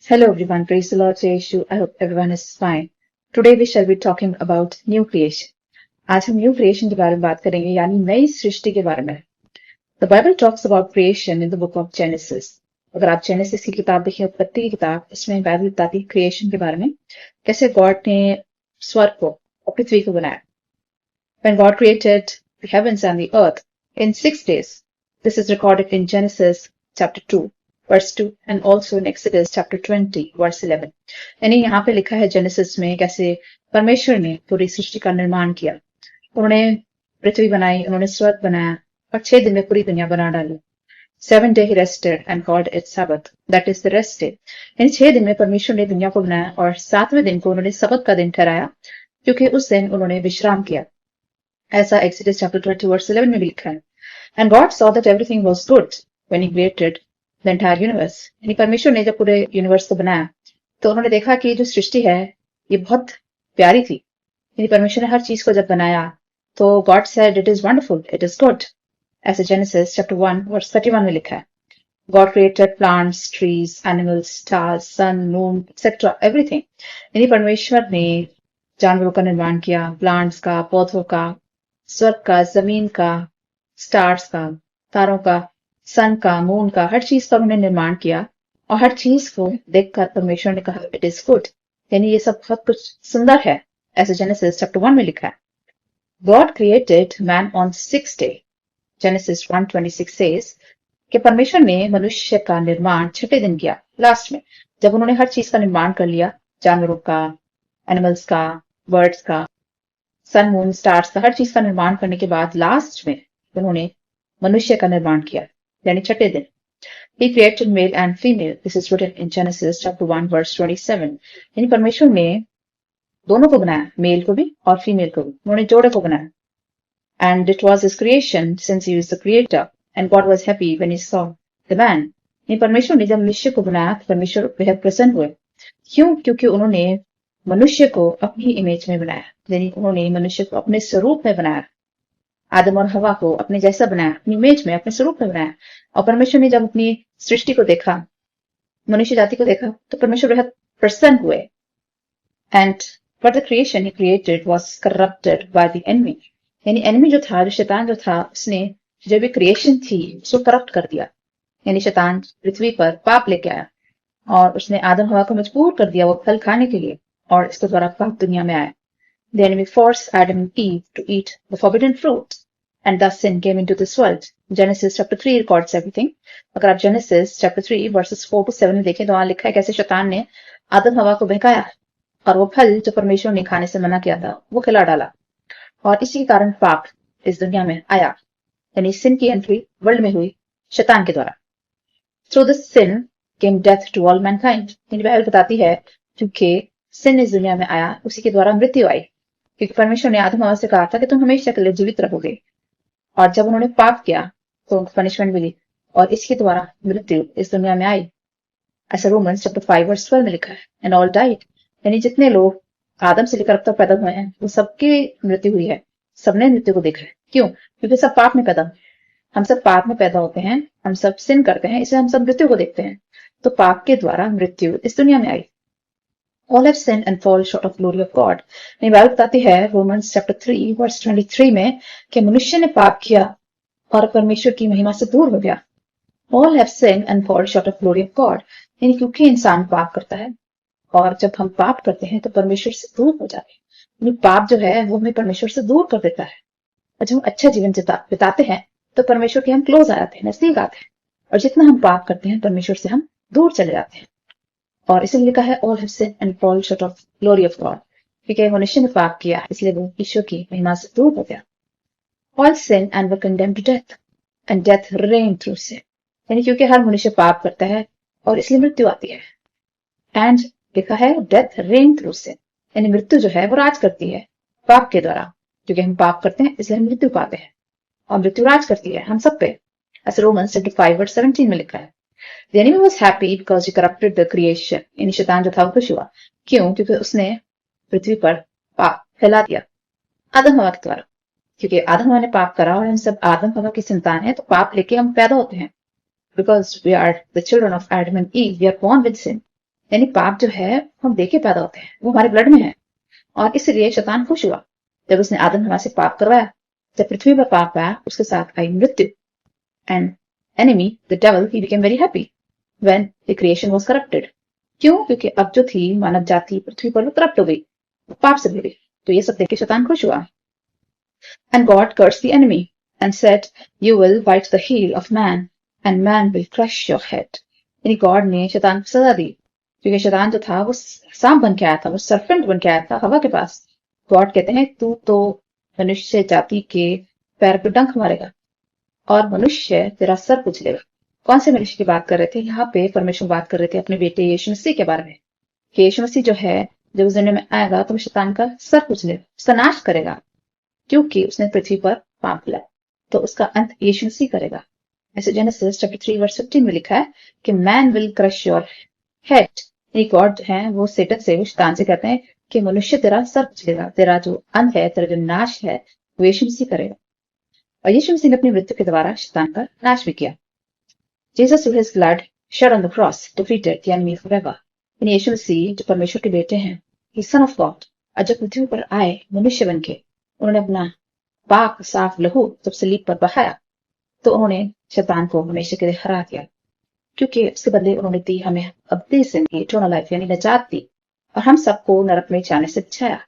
Hello everyone, praise the Lord, say Yeshu. I hope everyone is fine. Today we shall be talking about new creation. आज हम new creation के बारे में बात करेंगे यानी नई सृष्टि के बारे में. The Bible talks about creation in the book of genesis. अगर आप जेनेसिस की किताब देखिए, उत्पत्ति की किताब, इसमें बाइबल बताती है क्रिएशन के बारे में, कैसे गॉड ने स्वर्ग को और पृथ्वी को बनाया. When God created the heavens and the earth in 6 days, this is recorded in Genesis chapter 2 verse 2 and also in Exodus chapter 20 verse 11. यानी यहाँ पे लिखा है जेनेसिस में कैसे परमेश्वर ने पूरी सृष्टि का निर्माण किया. उन्होंने पृथ्वी बनाई, उन्होंने स्वर्ग बनाया और 6 दिन में पूरी दुनिया बना डाली. 7 day he rested and called it Sabbath, that is the rest day. यानी 6 दिन में परमेश्वर ने दुनिया को बनाया और 7वें दिन को उन्होंने सबत का दिन ठहराया क्योंकि उस दिन उन्होंने विश्राम किया. ऐसा Exodus chapter 20 verse 11 में भी लिखा है. And God saw that everything was good when he created the entire universe. यानी परमेश्वर ने जब पूरे यूनिवर्स को बनाया तो उन्होंने देखा कि जो सृष्टि है ये बहुत प्यारी थी. यानी परमेश्वर ने हर चीज को जब बनाया तो God said it is wonderful, it is good. ऐसे Genesis chapter 1 verse 31 में लिखा है. God created plants, trees, animals, stars, sun, moon, etc. everything. यानी परमेश्वर ने जानवरों का निर्माण किया, प्लांट्स का, पौधों का, स्वर्ग का, जमीन का, स्टार्स का, तारों का, सन का, मून का, हर चीज का उन्होंने निर्माण किया और हर चीज को देखकर परमेश्वर ने कहा इट इज गुड. यानी ये सब बहुत कुछ सुंदर है. ऐसे जेनेसिस चैप्टर 1 में लिखा है. God created man on 6th day. Genesis 1:26 says कि परमेश्वर ने मनुष्य का निर्माण 6ठे दिन किया. लास्ट में जब उन्होंने हर चीज का निर्माण कर लिया, जानवरों का, एनिमल्स का, बर्ड्स का, सन, मून, स्टार्स का, हर चीज का निर्माण करने के बाद लास्ट में उन्होंने मनुष्य का निर्माण किया यानी 6ठे दिन. He created male and female. This is written in Genesis chapter 1 verse 27. यानी परमेश्वर ने दोनों को बनाया, मेल को भी और फीमेल को भी. उन्होंने जोड़े को बनाया. And it was his creation since he is the creator. And God was happy when he saw the man. यानी परमेश्वर ने जब मनुष्य को बनाया तो परमेश्वर बेहद प्रसन्न हुए. क्यों? क्योंकि उन्होंने मनुष्य को अपनी इमेज में बनाया. यानी उन्होंने मनुष्य को अपने स्वरूप में बनाया. आदम और हवा को अपने जैसा बनाया, अपनी इमेज में, अपने स्वरूप में बनाया. और परमेश्वर ने जब अपनी सृष्टि को देखा, मनुष्य जाति को देखा, तो परमेश्वर बेहद प्रसन्न हुए. And but the creation he created was corrupted by the enemy. यानी एनिमी जो था, जो शैतान जो था, उसने जो भी क्रिएशन थी उसको करप्ट कर दिया. यानी शैतान पृथ्वी पर पाप लेके आया और उसने आदम हवा को मजबूर कर दिया वो फल खाने के लिए और इसके द्वारा पाप दुनिया में आया. The enemy forced Adam and Eve to eat the forbidden fruit, and thus sin came into this world. Genesis chapter 3 records everything. अगर आप Genesis chapter 3 verses 4 to 7 में देखें तो वहां लिखा है कैसे शैतान ने आदम हवा को बहकाया और वो फल जो परमेश्वर ने खाने से मना किया था वो खिला डाला और इसी के कारण पाप इस दुनिया में आया. यानी sin की एंट्री वर्ल्ड में हुई शैतान के द्वारा. Through this sin came death to all mankind. यानी बाइबल बताती है क्योंकि sin इस दुनिया में आया उसी के द्वारा मृत्यु आई. क्योंकि परमेश्वर ने आदम हवा से कहा था कि तुम हमेशा के लिए जीवित रहोगे और जब उन्होंने पाप किया तो उनको पनिशमेंट मिली और इसके द्वारा मृत्यु इस दुनिया में आई. ऐसा रोमन्स चैप्टर 5 वर्स 12 में लिखा है. And all died. यानी जितने लोग आदम से लेकर अब तक पैदा हुए हैं वो सबकी मृत्यु हुई है. सबने मृत्यु को देखा है. क्यों? क्योंकि सब पाप में पैदा, हम सब पाप में पैदा होते हैं, हम सब सिन करते हैं, इसलिए हम सब मृत्यु को देखते हैं. तो पाप के द्वारा मृत्यु इस दुनिया में आई. All have sinned and fall short of glory of God. नहीं, बाइबल बताती है रोमन्स चैप्टर 3 वर्स 23 में कि मनुष्य ने पाप किया और परमेश्वर की महिमा से दूर हो गया. All have sinned and fall short of glory of God. यानी क्योंकि इंसान पाप करता है और जब हम पाप करते हैं तो परमेश्वर से दूर हो जाते हैं. यानी पाप जो है वो हमें परमेश्वर से दूर कर देता है. और जब हम अच्छा जीवन बिताते हैं तो परमेश्वर के हम क्लोज आ जाते हैं, नजदीक आते हैं. और जितना हम पाप करते हैं परमेश्वर से हम दूर चले जाते हैं. और इसलिए लिखा है all have sinned and fall short of glory of God. क्योंकि मनुष्य ने पाप किया इसलिए वो ईश्वर की महिमा से दूर हो गया. All sin and were condemned to death and death reigned through sin. यानी क्योंकि हर मनुष्य पाप करता है और इसलिए मृत्यु आती है. एंड लिखा है death reigned through sin. यानी मृत्यु जो है वो राज करती है पाप के द्वारा. क्योंकि हम पाप करते हैं इसलिए हम मृत्यु पाते हैं और मृत्यु राज करती है हम सब पे. ऐसे रोमन्स चैप्टर 5 वर्स 17 में लिखा है. The enemy was happy because he corrupted the creation. यानी शैतान जो था वो खुश हुआ. क्यों? क्योंकि उसने पृथ्वी पर पाप फैला दिया आदम हवा के द्वारा. क्योंकि आदम हवा ने पाप करा और हम सब आदम हवा की संतान है तो पाप लेके हम पैदा होते हैं. Because we are the children of Adam and Eve, we are born with sin. यानी पाप जो है हम देख के पैदा होते हैं, वो हमारे ब्लड में है। और इसलिए शैतान खुश हुआ जब उसने आदम हवा से पाप करवाया। जब पृथ्वी पर पाप आया, उसके साथ आई मृत्यु। And enemy, the devil, he became very happy when the creation was corrupted. क्यों? क्योंकि अब जो थी मानव जाति पृथ्वी पर वो करप्ट हो गई, पाप से भरी। तो ये सब देख के शैतान खुश हुआ। And God cursed the enemy and said, "You will bite the heel of man, and man will crush your head." यानी गॉड ने शैतान को सजा दी, क्योंकि शैतान जो था वो सांप बन के आया था, वो सर्पेंट बन के आया था हवा के पास। गॉड कहते हैं, तू तो मनुष्य जाति के पैर पे डंक मारेगा और मनुष्य तेरा सर कुचलेगा। कौन से मनुष्य की बात कर रहे थे? यहाँ पे परमेश्वर बात कर रहे थे अपने बेटे यीशु मसीह के बारे में, कि यीशु मसीह जो है जब उस दुनिया में आएगा तो शैतान का सर कुचलेगा, उसका नाश करेगा, क्योंकि उसने पृथ्वी पर पाप किया। तो उसका अंत यीशु मसीह करेगा। ऐसे जेनेसिस चैप्टर 3 वर्स 15 में लिखा है कि man will crush your head. God है वो सेटन से, वो शैतान से कहते हैं कि मनुष्य तेरा सर कुचलेगा, तेरा जो अंत है, तेरा जो नाश है वो यीशु मसीह करेगा। और यीशु मसीह ने अपनी मृत्यु के द्वारा शैतान का नाश भी किया। Jesus through his blood shed on the cross defeated the enemy forever. Yeshu Masih जो परमेश्वर के बेटे हैं, ही सन ऑफ गॉड, और जब पृथ्वी पर आए मनुष्य बन के, उन्होंने अपना पाक साफ लहू जब सलीब पर बहाया तो उन्होंने शैतान को हमेशा के लिए हरा दिया, क्योंकि उसके बदले उन्होंने दी हमें अब्दी जिंदगी, इटर्नल लाइफ, यानी निजात दी, और हम सबको नरक में जाने से बचाया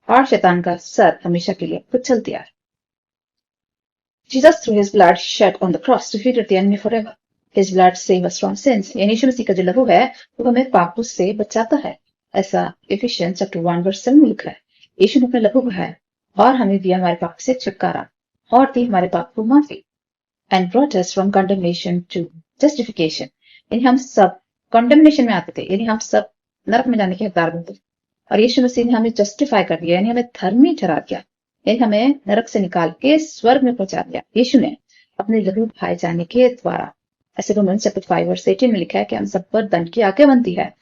और शैतान का सर हमेशा के लिए कुचल दिया। Jesus through his blood shed on the cross defeated the enemy forever. His blood saved us from sins. यानी यीशु मसीह का जो लहू है वो हमें पापों से बचाता है। ऐसा इफिशियंस चैप्टर 1 वर्स 7 में लिखा है। यीशु ने अपना लहू बहाया और हमें दिया हमारे पाप से छुटकारा और दी हमारे पाप को माफी। And brought us from condemnation to justification. यानी हम सब कंडेमनेशन में आते थे, यानी हम सब नरक में जाने के हकदार बनते थे, और यीशु मसीह ने हमें जस्टिफाई कर दिया, यानी हमें धर्मी ठहरा दिया, यानी हमें नरक से निकाल के स्वर्ग में पहुंचा दिया यीशु ने अपने लहू बहाए जाने के द्वारा। ऐसे रोमन्स चैप्टर 5 वर्स 18 में लिखा है कि हम सब पर दंड की आज्ञा बनती है,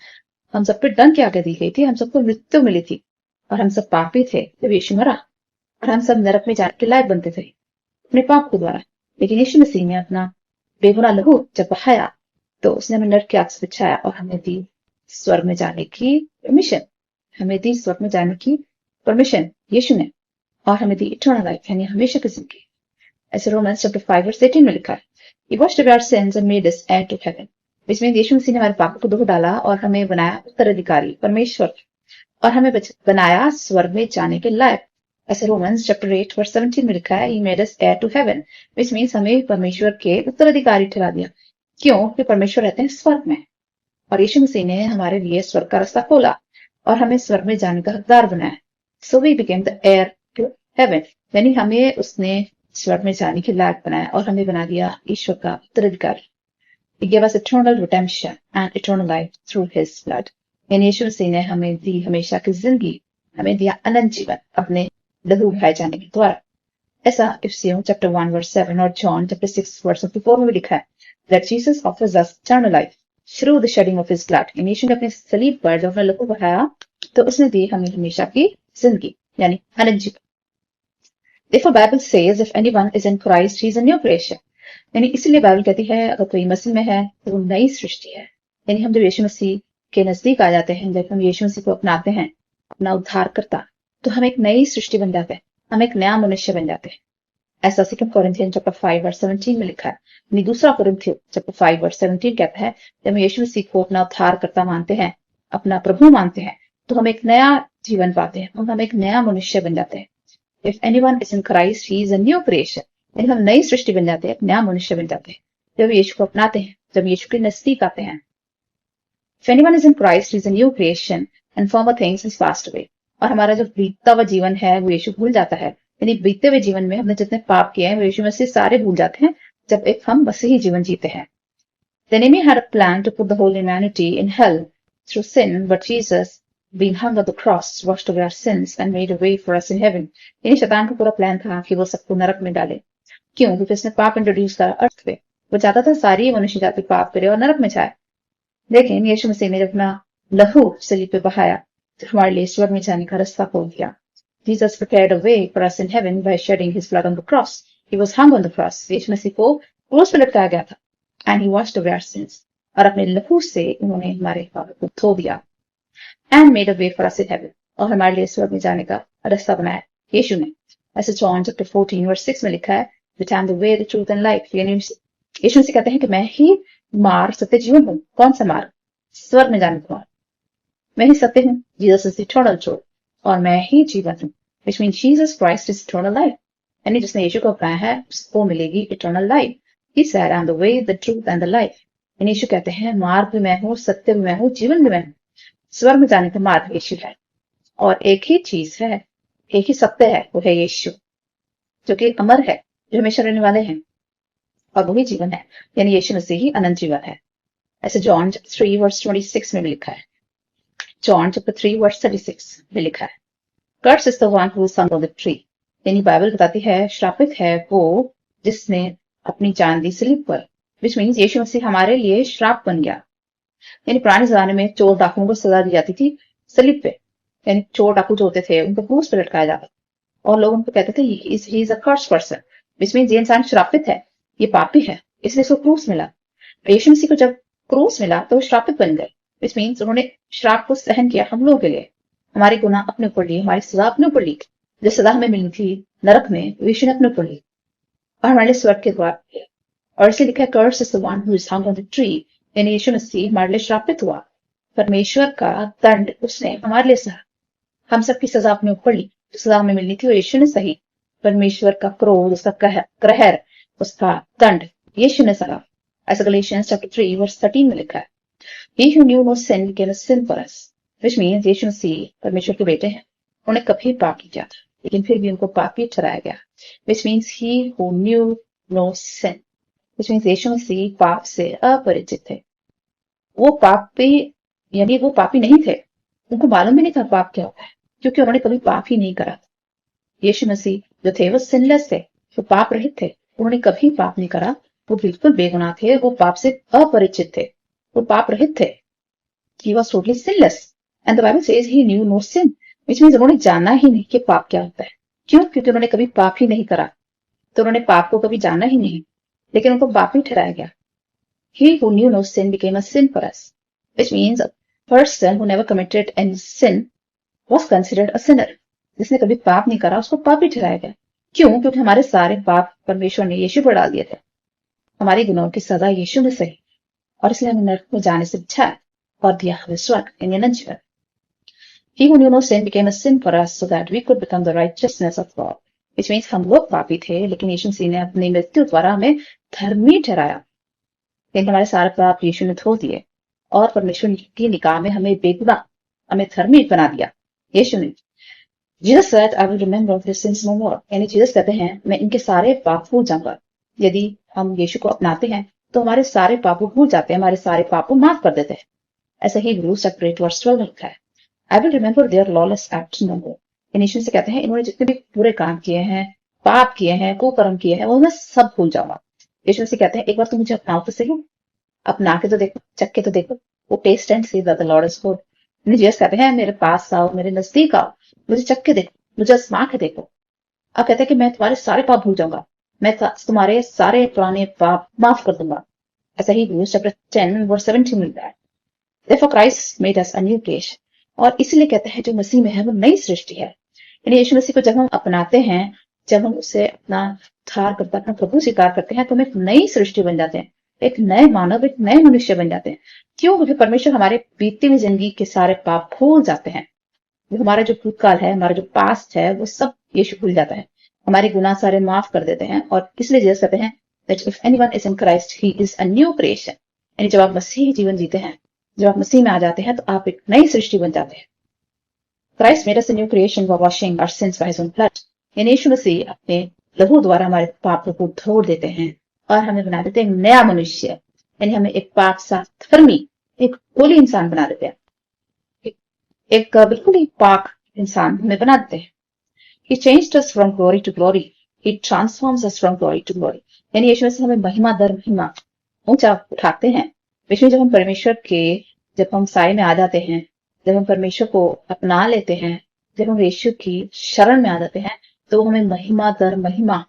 हम सब पर दंड की आज्ञा दी गई थी, हम सबको मृत्यु मिली थी और हम सब पापी थे जब यीशु मरा, और हम सब नरक में जाने के लायक बनते थे अपने पाप के द्वारा। लेकिन यीशु मसीह ने अपना बेगुनाह लहू जब बहाया तो उसने हमें नरक की आग से बचाया और हमें दी स्वर्ग में जाने की परमिशन, हमें दी स्वर्ग में जाने की परमिशन यीशु ने, और हमें दी इटर्नल लाइफ, यानी हमेशा की जिंदगी। ऐसे रोमन्स चैप्टर 5 वर्स 18 में लिखा है, He washed away our sins and made us heir to heaven. इसमें यीशु मसीह ने हमारे पापों को धो डाला और हमें बनाया उत्तराधिकारी परमेश्वर, और हमें बनाया स्वर्ग में जाने के लायक। ऐसे रोमन्स चैप्टर 8 वर्स 17 में लिखा है, He made us heir to heaven, which means हमें परमेश्वर के उत्तराधिकारी ठहरा दिया। क्यों? कि परमेश्वर रहते हैं स्वर्ग में, और यीशु मसीह ने हमारे लिए स्वर्ग का रास्ता खोला और हमें स्वर्ग में जाने का हकदार बनाया। So we became the heir to heaven, यानी हमें उसने स्वर्ग में जाने के लायक बनाया और हमें बना दिया ईश्वर का उत्तराधिकारी। He gave us eternal redemption and eternal life through his blood. यानी यीशु मसीह ने हमें दी हमेशा की जिंदगी, हमें दिया अनंत जीवन अपने लहू बहाए जाने के द्वारा। ऐसा इफिसियों चैप्टर 1 वर्स 7 और जॉन चैप्टर 6 वर्स 54 में लिखा है, that Jesus offers us eternal life through the shedding of his blood. यानी यीशु ने अपने सलीब पर जब अपना लहू बहाया तो उसने दी हमें हमेशा की जिंदगी, यानी अनंत जीवन। Therefore Bible says if anyone is in Christ he is a new creation. यानी इसलिए बाइबल कहती है अगर कोई मसीह में है तो वो नई सृष्टि है। यानी हम जब यीशु मसीह के नजदीक आ जाते हैं, जब हम यीशु मसीह को अपनाते हैं अपना उद्धार करता, तो हम एक नई सृष्टि बन जाते हैं, हम एक नया मनुष्य बन जाते हैं। ऐसा 2 कोरिन्थियंस चैप्टर 5 वर्स 17 में लिखा है। यानी 2 कोरिन्थियंस चैप्टर 5 वर्स 17 कहता है जब हम यीशु मसीह को अपना उद्धार करता मानते हैं, अपना प्रभु मानते हैं, तो हम एक नया जीवन पाते हैं, हम एक नया मनुष्य बन जाते हैं। If anyone is in Christ, he is a new creation. यानी हम नई सृष्टि बन जाते हैं, एक नया मनुष्य बन जाते हैं जब यीशु को अपनाते हैं, जब यीशु के नजदीक आते हैं। If anyone is in Christ, he is a new creation and former things has passed away. और हमारा जो बीतता हुआ जीवन है वो यीशु भूल जाता है। यानी बीते हुए जीवन में हमने जितने पाप किए हैं वो यीशु मसीह सारे भूल जाते हैं जब एक हम मसीही जीवन जीते हैं। The enemy had a plan to put the whole humanity in hell through sin, but Jesus being hung on the cross washed away our sins and made a way for us in heaven. यानी शैतान का पूरा plan था कि वो सबको नरक में डाले। क्यों? क्योंकि उसने पाप इंट्रोड्यूस करा अर्थ पे, वो चाहता था सारी मनुष्य जाति पाप करे और नरक में जाए। लेकिन यीशु मसीह ने जब अपना लहू सलीब पे बहाया तो हमारे लिए स्वर्ग में जाने का रास्ता खोल दिया। Jesus prepared a way for us in heaven by shedding his blood on the cross. He was hung on the cross. यीशु मसीह को क्रूस पे लटकाया गया था and he washed away our sins. और अपने लहू से उन्होंने हमारे पापों को धो दिया। And made a way for us in heaven, और हमारे लिए स्वर्ग में जाने का रास्ता बनाया यीशु ने। ऐसे जॉन चैप्टर 14 वर्स 6 में लिखा है, that I am the way, the truth and life. यानी यीशु से कहते हैं कि मैं ही मार्ग, सत्य, जीवन हूँ। कौन सा मार्ग? स्वर्ग में जाने का मार्ग। मैं ही सत्य हूँ, जीसस इज इटर्नल ट्रूथ, और मैं ही जीवन हूँ, which mean Jesus Christ is eternal life. यानी जिसने यीशु को अपनाया है उसको मिलेगी eternal life. He said, I am the way, the truth and the life. यानी यीशु कहते हैं मार्ग भी मैं हूँ, सत्य भी मैं हूँ, जीवन भी मैं हूँ। स्वर्ग में जाने का मार्ग यीशु है, और एक ही चीज है, एक ही सत्य है, वो है यीशु, जो कि अमर है, जो हमेशा रहने वाले हैं, और वही जीवन है, यानी यीशु मसीह ही अनंत जीवन है। ऐसे जॉन 3 वर्स 26 में लिखा है, जॉन चैप्टर 3 वर्स 36 में लिखा है, curse is the one who is hung on the tree. यानी बाइबल बताती है श्रापित है वो जिसने अपनी जान दी सलीब पर, विच मीन्स यीशु मसीह हमारे लिए श्राप बन गया। यानी पुराने जमाने में चोर डाकुओं को सजा दी जाती थी सलीब पे, यानी चोर डाकू जो होते थे उनको क्रूस पे लटकाया जाता, और लोग उनको कहते थे he is a curse person, which means ये इंसान श्रापित है, ये पापी है, इसलिए इसको क्रूस मिला। यीशु मसीह को जब क्रूस मिला तो वो श्रापित बन गए, विच मीन्स उन्होंने श्राप को सहन किया हम लोगों के लिए, हमारे गुनाह अपने ऊपर लिए, हमारी सजा अपने ऊपर ली। जो सजा हमें मिलनी थी नरक में, यीशु ने अपने ऊपर ली और हमारे लिए स्वर्ग के द्वार किया। और इसे लिखा है, curse is the one who is hung on the tree. यानी यीशु मसीह हमारे लिए श्रापित हुआ, परमेश्वर का दंड उसने हमारे लिए सहा, हम सबकी सजा अपने ऊपर ली। जो सजा हमें मिलनी थी वो यीशु ने सही, परमेश्वर का क्रोध, उसका ग्रहर, उसका दंड यीशु ने सहा। ऐसा गलेशियंस चैप्टर 3 वर्स 13 में लिखा है, he who knew no sin became a sin for us, which means यीशु मसीह परमेश्वर के बेटे हैं, उन्हें कभी पाप नहीं किया था, लेकिन फिर भी उनको पापी ठहराया गया, which means he who knew no sin, which means यीशु मसीह पाप से अपरिचित थे। वो पापी, यानी वो पापी नहीं थे, उनको मालूम भी नहीं था पाप क्या होता है, क्योंकि उन्होंने कभी पाप ही नहीं करा था। यीशु मसीह जो थे वो सिनलेस थे, वो पाप रहित थे, उन्होंने कभी पाप नहीं करा, वो बिल्कुल बेगुनाह थे, वो पाप से अपरिचित थे, वो पाप रहित थे। He was totally sinless, and the Bible says he knew no sin, which means उन्होंने जाना ही नहीं कि पाप क्या होता है। क्यों? क्योंकि उन्होंने कभी पाप ही नहीं करा, तो उन्होंने पाप को कभी जाना ही नहीं, लेकिन उनको पापी ठहराया गया। He who knew no sin became a sin for us, which means a person who never committed any sin was considered a sinner. जिसने कभी पाप नहीं करा उसको पापी ठहराया गया। क्यों? क्योंकि हमारे सारे पाप परमेश्वर ने यीशु पर डाल दिए थे, हमारे गुनाहों की सजा यीशु ने सही, और इसलिए हमें नरक में जाने से बचाया और दिया हमें स्वर्ग, यानी अनंत जीवन। He who knew no sin became a sin for us so that we could become the righteousness of God, which means हम लोग पापी थे, लेकिन यीशु मसीह ने अपनी मृत्यु द्वारा हमें धर्मी ठहराया, लेकिन हमारे सारे पाप यीशु ने धो दिए, और परमेश्वर की निगाह में हमें बेगुनाह, हमें धर्मी बना दिया यीशु ने। Jesus said, I will remember their sins no more. यानी जीसस कहते हैं मैं इनके सारे पाप भूल जाऊंगा। यदि हम यीशु को अपनाते हैं तो हमारे सारे पापों भूल जाते हैं, हमारे सारे पापों माफ कर देते हैं। ऐसा ही हिब्रूज चैप्टर 8 वर्स 12 में लिखा है, I will remember their lawless acts no more. यानी यीशु से कहते हैं इन्होंने जितने भी बुरे काम किए हैं, पाप किए हैं, कुकर्म किए हैं, वो मैं सब भूल जाऊंगा। यीशु से कहते हैं एक बार तुम मुझे अपनाओ तो सही, अपना के तो देखो, चख के तो देखो, वो taste and see that the lord is good. Jesus कहते हैं मेरे पास आओ, मेरे नजदीक आओ, मुझे चख के देखो, मुझे आजमा के देखो। अब कहते हैं कि मैं तुम्हारे सारे पाप भूल जाऊंगा, मैं तुम्हारे सारे पुराने पाप माफ कर दूंगा। ऐसा ही हिब्रूज चैप्टर 10 वर्स 17 मिलता है, Therefore Christ made us a new creation. और इसलिए कहते हैं जो मसीह में है वो नई सृष्टि है। यानी यीशु मसीह को जब हम अपनाते हैं, जब हम उसे अपना उद्धार करते हैं, अपना प्रभु स्वीकार करते हैं, तो हम एक नई सृष्टि बन जाते हैं, एक नए मानव, एक नए मनुष्य बन जाते हैं। क्यों? क्योंकि परमेश्वर हमारे बीती हुई जिंदगी के सारे पाप भूल जाते हैं। हमारा जो भूतकाल है, हमारा जो पास्ट है, वो सब यीशु भूल जाता है, हमारे गुनाह सारे माफ कर देते हैं। और इसलिए जीसस कहते हैं that if anyone is in Christ, he is a new creation. यानी जब आप मसीह जीवन जीते हैं, जब आप मसीह में आ जाते हैं, तो आप एक नई सृष्टि बन जाते हैं। Christ made us a new creation by washing our sins by his own blood. यानी यीशु मसीह अपने लहू द्वारा हमारे पापों को धो देते हैं और हमें बना देते हैं एक नया मनुष्य, यानी हमें एक पाक साफ धर्मी, एक होली इंसान बना देते हैं, एक बिल्कुल ही पाक इंसान हमें बना देते हैं। He changed us from glory to glory. He transforms us from glory to glory. यानी यीशु मसीह हमें महिमा दर महिमा ऊंचा उठाते हैं। विश्व में जब हम परमेश्वर के, जब हम साए में आ जाते हैं, जब हम परमेश्वर को अपना लेते हैं, जब हम यीशु की शरण में आ जाते हैं, तो वो हमें महिमा दर महिमा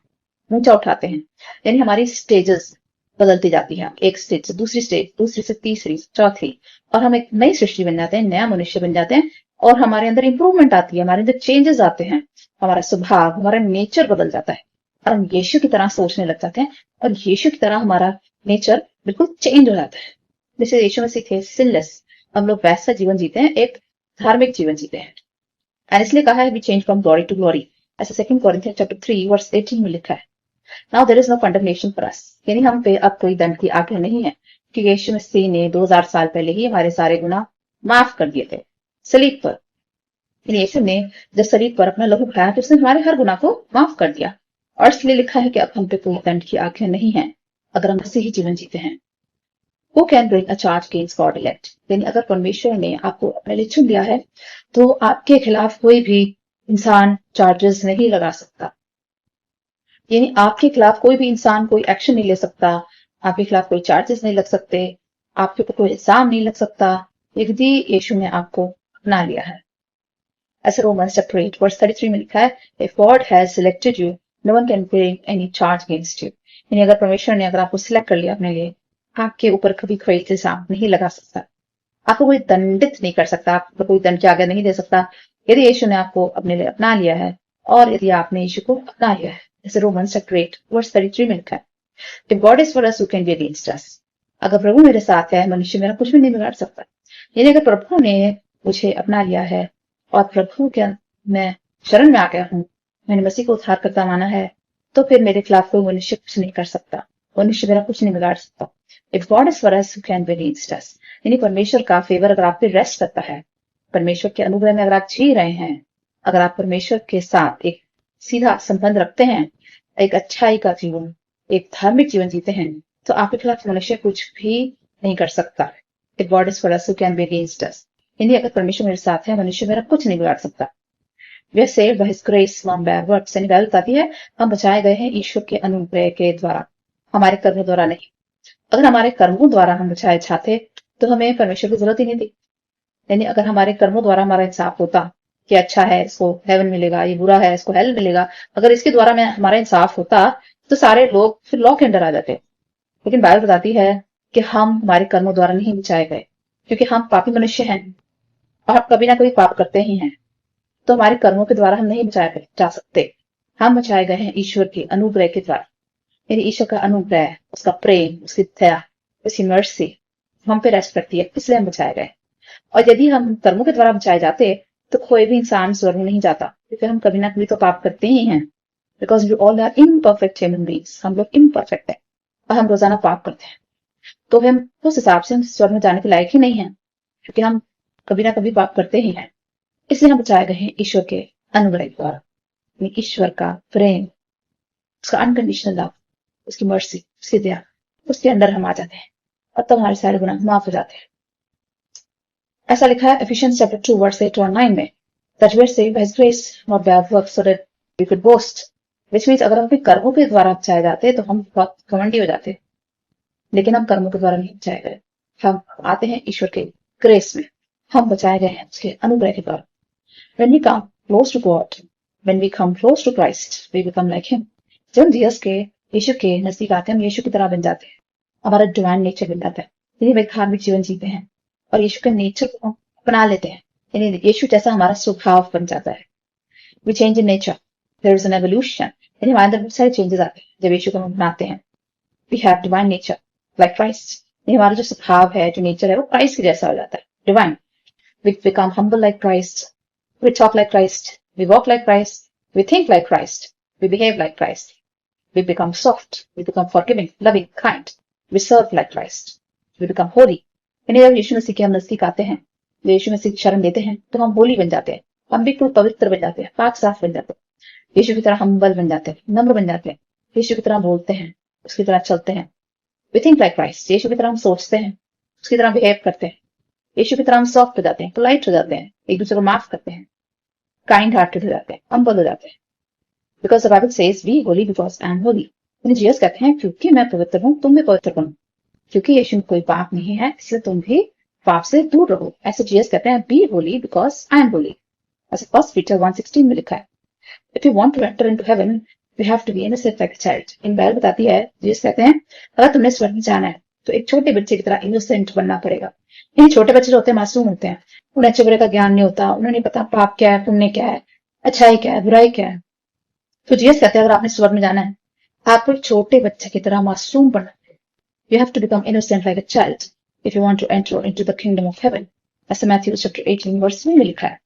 ऊंचा उठाते हैं। यानी हमारी स्टेजेस, बदलती जाती है, एक स्टेज से दूसरी स्टेज, दूसरी से तीसरी, चौथी, और हम एक नई सृष्टि बन जाते हैं, नया मनुष्य बन जाते हैं, और हमारे अंदर इंप्रूवमेंट आती है, हमारे अंदर चेंजेस आते हैं, हमारा स्वभाव, हमारा नेचर बदल जाता है और हम यीशु की तरह सोचने लग जाते हैं और यीशु की तरह हमारा नेचर बिल्कुल चेंज हो जाता है। जैसे यीशु मसीह थे सिनलेस, हम लोग वैसा जीवन जीते हैं, एक धार्मिक जीवन जीते हैं। और इसलिए कहा है we change from glory to glory, ऐसा 2 Corinthians chapter 3 verse 18 में लिखा है। Now there is no condemnation for us, यानी हम पे अब कोई दंड की आज्ञा नहीं है, कि यीशु मसीह ने 2000 साल पहले ही हमारे सारे गुनाह माफ कर दिए थे सलीब पर। यीशु ने जब सलीब पर अपना लहू बहाया तो उसने हमारे हर गुनाह को माफ कर दिया, और इसलिए लिखा है कि अब हम पे कोई दंड की आज्ञा नहीं है अगर हम मसीही जीवन जीते हैं। Who can bring a charge against God elect? यानी अगर परमेश्वर ने आपको अपने लिए चुन लिया है तो आपके खिलाफ कोई भी इंसान चार्जेस नहीं लगा सकता, यानी आपके खिलाफ कोई भी इंसान कोई एक्शन नहीं ले सकता, आपके खिलाफ कोई चार्जेस नहीं लग सकते, आपके ऊपर कोई इल्जाम नहीं लग सकता, यदि यीशु ने आपको अपना लिया है। ऐसे रोमन्स चैप्टर 8 वर्स 33 में लिखा है, if God has selected you know one can bring any charge against you, यानी अगर परमेश्वर ने अगर आपको सिलेक्ट कर लिया अपने लिए, आपके ऊपर कभी कोई इल्जाम नहीं लगा सकता, आपको कोई दंडित नहीं कर सकता, आपको कोई दंड की आज्ञा नहीं दे सकता, यदि यीशु ने आपको अपने लिए अपना लिया है और यदि आपने यीशु को अपना लिया है। जैसे रोमन्स चैप्टर 8 वर्स 33 में लिखा है, if God is for us who can be against us, अगर प्रभु मेरे साथ है मनुष्य मेरा कुछ भी नहीं बिगाड़ सकता। यानी अगर प्रभु ने मुझे अपना लिया है और प्रभु के मैं शरण में आ गया हूं, मैंने मसीह को उद्धारकर्ता माना है, तो फिर मेरे खिलाफ कोई मनुष्य कुछ नहीं कर सकता, मनुष्य मेरा कुछ नहीं बिगाड़ सकता। If God is for us who can be against us, यानी परमेश्वर का फेवर अगर आप पे रेस्ट करता है, परमेश्वर के अनुग्रह में अगर आप जी रहे हैं, अगर आप परमेश्वर के साथ एक सीधा संबंध रखते हैं, एक अच्छाई का जीवन, एक धार्मिक जीवन जीते हैं, तो आपके खिलाफ मनुष्य कुछ भी नहीं कर सकता। If God is for us who can be against us, यानी अगर परमेश्वर मेरे साथ है मनुष्य मेरा कुछ नहीं बिगाड़ सकता। We are saved by his grace not by works, यानी बाइबल बताती है हम बचाए गए हैं ईश्वर के अनुग्रह के द्वारा, हमारे कर्मों द्वारा नहीं। अगर हमारे कर्मों द्वारा हम बचाए जाते तो हमें परमेश्वर की जरूरत ही नहीं थी। यानी अगर हमारे कर्मों द्वारा हमारा इंसाफ होता कि अच्छा है इसको हेवन मिलेगा, ये बुरा है इसको हेल मिलेगा, अगर इसके द्वारा में हमारा इंसाफ होता तो सारे लोग फिर लॉ के अंडर आ जाते। लेकिन बाइबल बताती है कि हम हमारे कर्मों द्वारा नहीं बचाए गए, क्योंकि हम पापी मनुष्य हैं और हम कभी ना कभी पाप करते ही हैं, तो हमारे कर्मों के द्वारा हम नहीं बचाए जा सकते। हम बचाए गए हैं ईश्वर के अनुग्रह के द्वारा, यानी ईश्वर का अनुग्रह, उसका प्रेम, उसकी दया, उसकी मर्सी हम पे रेस्ट करती है, इसलिए हम बचाए गए। और यदि हम कर्मों के द्वारा बचाए जाते तो कोई भी इंसान स्वर्ग में नहीं जाता, क्योंकि हम कभी ना कभी तो पाप करते ही हैं, because we all are imperfect human beings, हम लोग इम्परफेक्ट है और हम रोजाना पाप करते हैं, तो हम उस हिसाब से हम स्वर्ग में जाने के लायक ही नहीं है, क्योंकि हम कभी ना कभी पाप करते ही हैं। इसलिए हम बचाए गए हैं ईश्वर के अनुग्रह द्वारा, ईश्वर का प्रेम, उसका अनकंडीशनल लव, उसकी मर्सी, उसकी दया, उसके अंदर हम आ जाते हैं और तब हमारे सारे गुनाह माफ हो जाते हैं। ऐसा लिखा है Ephesians chapter 2 verse 8 और 9 में, that we are saved by his grace not by our works so that we could boast, which means अगर हम अपने कर्मों के द्वारा बचाए जाते तो हम बहुत घमंडी हो जाते, लेकिन हम कर्मों के द्वारा नहीं बचाए गए, हम आते हैं ईश्वर के ग्रेस में, हम बचाए गए हैं उसके अनुग्रह के द्वारा। When we come close to God, when we come close to Christ, we become like him. जब जीसस के यीशु के नजदीक आते हैं हम यीशु की तरह बन जाते हैं, हमारा डिवाइन नेचर बन जाता है, यानी वे धार्मिक जीवन जीते हैं और यीशु के नेचर को अपना लेते हैं, यानी यीशु जैसा हमारा स्वभाव बन जाता है। We change in nature, there is an evolution, यानी हमारे अंदर बहुत सारे चेंजेस आते हैं जब यीशु को हम अपनाते हैं। We have divine nature like Christ, यानी हमारा जो स्वभाव है, जो नेचर है, वो क्राइस्ट के जैसा हो जाता है, divine. We become humble like Christ, we talk like Christ, we walk like Christ, we think like Christ, we behave like Christ, we become soft, we become forgiving, loving, kind, we serve like Christ, we become holy. यानी जब यीशु मसीह के हम नजदीक आते हैं, जब यीशु मसीह की शरण लेते हैं, तो हम होली बन जाते हैं, हम बिल्कुल पवित्र बन जाते हैं, पाक साफ बन जाते हैं, यीशु की तरह हम्बल बन जाते हैं, नम्र बन जाते हैं, यीशु की तरह बोलते हैं, उसकी तरह चलते हैं। We think like Christ, यीशु की तरह हम सोचते हैं, उसकी तरह बिहेव करते हैं, यीशु की तरह हम सॉफ्ट हो जाते हैं, पोलाइट हो जाते हैं, एक दूसरे को माफ करते हैं, काइंड हार्टेड हो जाते हैं, हम्बल हो जाते हैं। Because the Bible says, "Be holy because I am holy." यानी जीसस कहते हैं क्योंकि मैं पवित्र हूं तुम भी पवित्र बनो, क्योंकि यीशु में कोई पाप नहीं है इसलिए तुम भी पाप से दूर रहो। ऐसे जीसस कहते हैं be holy because I am holy, ऐसे 1 Peter 1:16 में लिखा है। If you want to enter into heaven, we have to be innocent like a child. In Bible बताती है, जीसस कहते हैं अगर तुमने स्वर्ग में जाना है तो एक छोटे बच्चे की तरह इनोसेंट बनना पड़ेगा। इन छोटे बच्चे जो होते हैं मासूम होते हैं, उन्हें अच्छे बुरे का ज्ञान नहीं होता, उन्हें नहीं पता पाप क्या है, पुण्य क्या है, अच्छाई क्या है, बुराई क्या है। तो जीसस कहते हैं अगर आपने स्वर्ग में जाना है, आपको एक छोटे बच्चे की तरह मासूम बनना है। You have to become innocent like a child if you want to enter into the kingdom of heaven. ऐसा Matthew chapter 18 verse 1 में लिखा है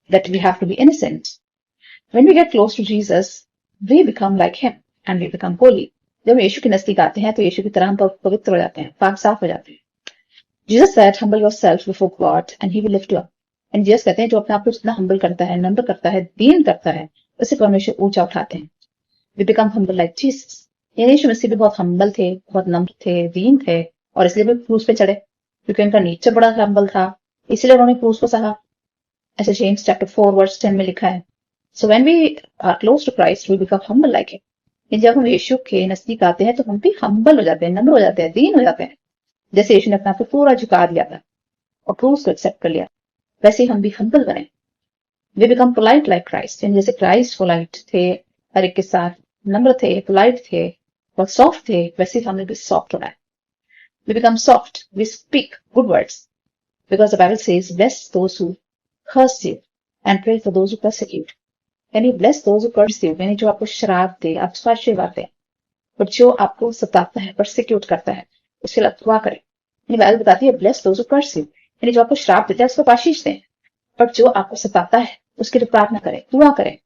that we have to be innocent. When we get close to Jesus, we become like him and we become holy. जब यीशु के नजदीक आते हैं तो यीशु की तरह हम पवित्र हो जाते हैं, पाक साफ हो जाते हैं। Jesus said, humble yourself before God and he will lift you up. And Jesus कहते हैं जो अपने आप को जितना humble करता है, नम्र करता है, दीन करता है, उसे परमेश्वर ऊंचा उठाते हैं। We become humble like Jesus. यानी यीशु मसीह भी बहुत हम्बल थे, बहुत नम्र थे, दीन थे, और इसलिए भी क्रूस पे चढ़े क्योंकि उनका नेचर बड़ा हम्बल था, इसलिए उन्होंने क्रूस को सहा। ऐसे जेम्स चैप्टर 4 वर्स 10 में लिखा है, so when we are close to Christ we become humble like him. जब हम यीशु के नजदीक आते हैं तो हम भी हम्बल हो जाते हैं, नम्र हो जाते हैं, दीन हो जाते हैं। जैसे यीशु ने अपना आप पूरा झुका दिया था और क्रूस को एक्सेप्ट कर लिया, वैसे हम भी हम्बल बने। We become polite like Christ. जैसे क्राइस्ट पोलाइट थे, हर एक के साथ नम्र थे, पोलाइट थे, बहुत सॉफ्ट थे, वैसे हमें भी सॉफ्ट होना है। We become soft. We speak good words because the Bible says, "Bless those who curse you and pray for those who persecute." यानी bless those who curse you, यानी जो आपको श्राप दे, आपको आशीर्वाद दे, और जो आपको सताता है, persecute करता है, उसके लिए दुआ करें। यानी बाइबल बताती है bless those who curse you, यानी जो आपको श्राप देता है उसको आशीष दें, और जो आपको सताता है उसके लिए प्रार्थना करें, दुआ करें।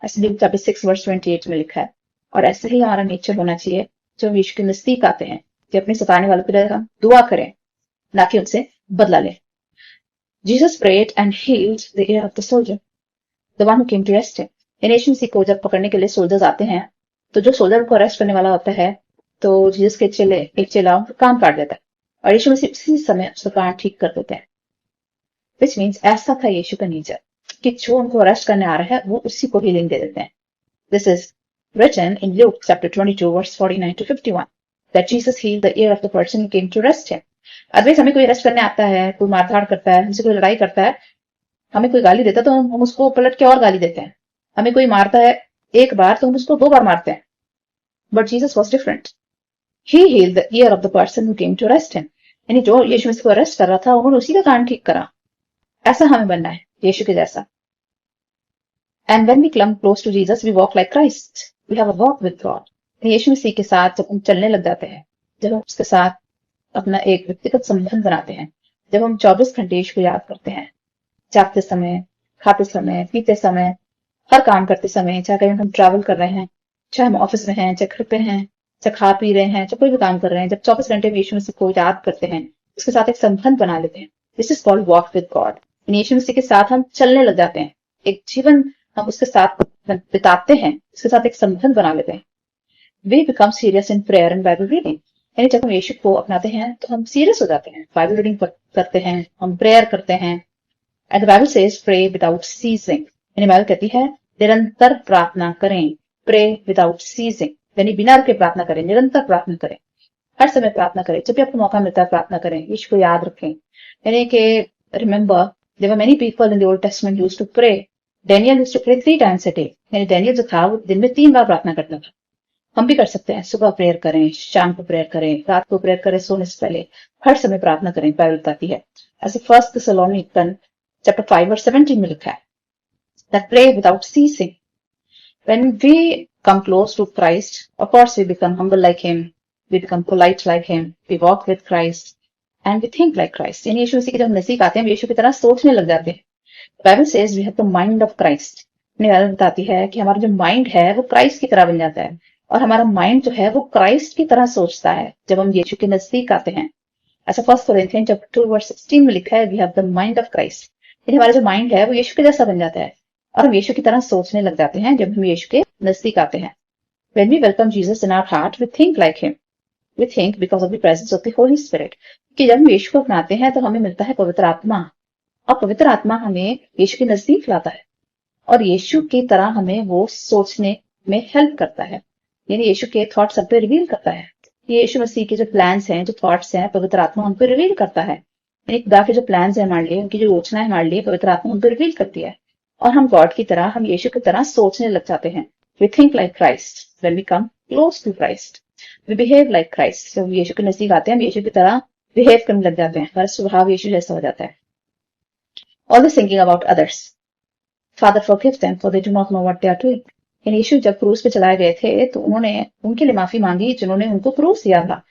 ऐसे लूक चैप्टर 6 वर्स 28 में लिखा है। और ऐसे ही हमारा नेचर होना चाहिए जब यीशु के नजदीक आते हैं कि अपने सताने वालों के लिए हम दुआ करें, ना कि उनसे बदला लें। Jesus prayed and healed the ear of the soldier, the one who came to arrest him. यीशु मसीह को जब पकड़ने के लिए सोल्जर्स आते हैं, तो जो सोल्जर को अरेस्ट करने वाला होता है, तो जीसस के एक चेला उनका कान काट देता है, और यीशु मसीह उसी समय उसका कान ठीक कर देते हैं। Which means ऐसा था यीशु का नेचर कि जो उनको अरेस्ट करने आ रहा है वो उसी को हीलिंग दे देते हैं। This is written in Luke chapter 22 verse 49 to 51 that Jesus healed the ear of the person who came to arrest him. Otherwise हमें कोई अरेस्ट करने आता है, कोई मारधाड़ करता है, हमसे कोई लड़ाई करता है, हमें कोई गाली देता है तो हम उसको पलट के और गाली देते हैं। हमें कोई मारता है एक बार तो हम उसको 2 बार मारते हैं। But Jesus was different. He healed the ear of the person who came to arrest him. यानी जो यीशु मसीह को अरेस्ट कर रहा था उन्होंने उसी का कान ठीक करा। ऐसा हमें बनना है, यीशु के जैसा। And when we come close to Jesus, we walk like Christ. We have a walk with God. यीशु मसीह के साथ जब हम चलने लग जाते हैं, जब हम उसके साथ अपना एक व्यक्तिगत संबंध बनाते हैं, जब हम 24 घंटे यीशु को याद करते हैं, जागते समय, खाते समय, पीते समय, हर काम करते समय, चाहे कहीं हम ट्रैवल कर रहे हैं, चाहे हम ऑफिस में हैं, चाहे घर पे हैं, चाहे खा पी रहे हैं, चाहे कोई भी काम कर रहे हैं, जब 24 घंटे में यीशु मसीह को याद करते हैं, उसके साथ एक संबंध बना लेते हैं। This is called walk with God. Yeshu Masih के साथ हम चलने लग जाते हैं, एक जीवन हम उसके साथ बिताते हैं, उसके साथ एक संबंध बना लेते हैं। We become serious in prayer and Bible reading. यानी जब हम यीशु को अपनाते हैं तो हम सीरियस हो जाते हैं, बाइबल रीडिंग करते हैं, हम प्रेयर करते हैं। And the Bible says pray without ceasing. यानी बाइबल कहती है निरंतर प्रार्थना करें, प्रे विदाउट सीजिंग, यानी बिना रुके प्रार्थना करें, निरंतर प्रार्थना करें, हर समय प्रार्थना करें, जब भी आपको मौका मिलता है प्रार्थना करें, यीशु को याद रखें। यानी कि remember there were many people in the old testament used to pray. Daniel used to pray 3 times a day. यानी डैनियल जो था वो दिन में 3 बार प्रार्थना करता था। हम भी कर सकते हैं, सुबह प्रेयर करें, शाम को प्रेयर करें, रात को प्रेयर करें, सोने से पहले हर समय प्रार्थना करें, बाइबल बताती है। ऐसे 1 थिस्सलुनीकन चैप्टर 5 वर्स 17 में लिखा है that pray without ceasing. When we come close to Christ, of course we become humble like him, we become polite like him, we walk with Christ and we think like Christ. यानी यीशु मसीह के जब नजदीक आते हैं, यीशु की तरह सोचने लग जाते हैं। Bible says we have the mind of Christ. Bible बताती है कि हमारा जो माइंड है वो क्राइस्ट की तरह बन जाता है, और हमारा माइंड जो है वो क्राइस्ट की तरह सोचता है जब हम यीशु के नजदीक आते हैं। ऐसा 1 कोरिन्थियंस चैप्टर 2 वर्स 16 में लिखा है we have the mind of Christ. यानी हमारा जो माइंड है वो यीशु के जैसा बन जाता है और हम यीशु की तरह सोचने लग जाते हैं जब हम यीशु के नजदीक आते हैं। When we welcome Jesus in our heart, we think like him. We think because of the presence of the Holy Spirit. कि जब हम यीशु को अपनाते हैं तो हमें मिलता है पवित्र आत्मा, और पवित्र आत्मा हमें यीशु के नजदीक लाता है और यीशु की तरह हमें वो सोचने में हेल्प करता है। यानी यीशु के थॉट्स हम पे रिवील करता है। यीशु मसीह के जो प्लान्स हैं, जो थॉट्स हैं, पवित्र आत्मा हम पे रिवील करता है। यानी खुदा के जो प्लान्स हैं हमारे लिए, उनकी जो योजना है हमारे लिए, पवित्र आत्मा हम पे रिवील करती है और हम गॉड की तरह, हम यीशु की तरह सोचने लग जाते हैं। We think like Christ when we come close to Christ. We behave like Christ. जब यीशु के नजदीक आते हैं हम यीशु की तरह बिहेव करने लग जाते हैं, हमारा स्वभाव यीशु जैसा हो जाता है. Always thinking about others. Father, forgive them for they do not know what they are doing. यानी यीशु जब क्रूस पे चलाए गए थे तो उन्होंने उनके लिए माफी मांगी जिन्होंने उनको क्रूस दिया था.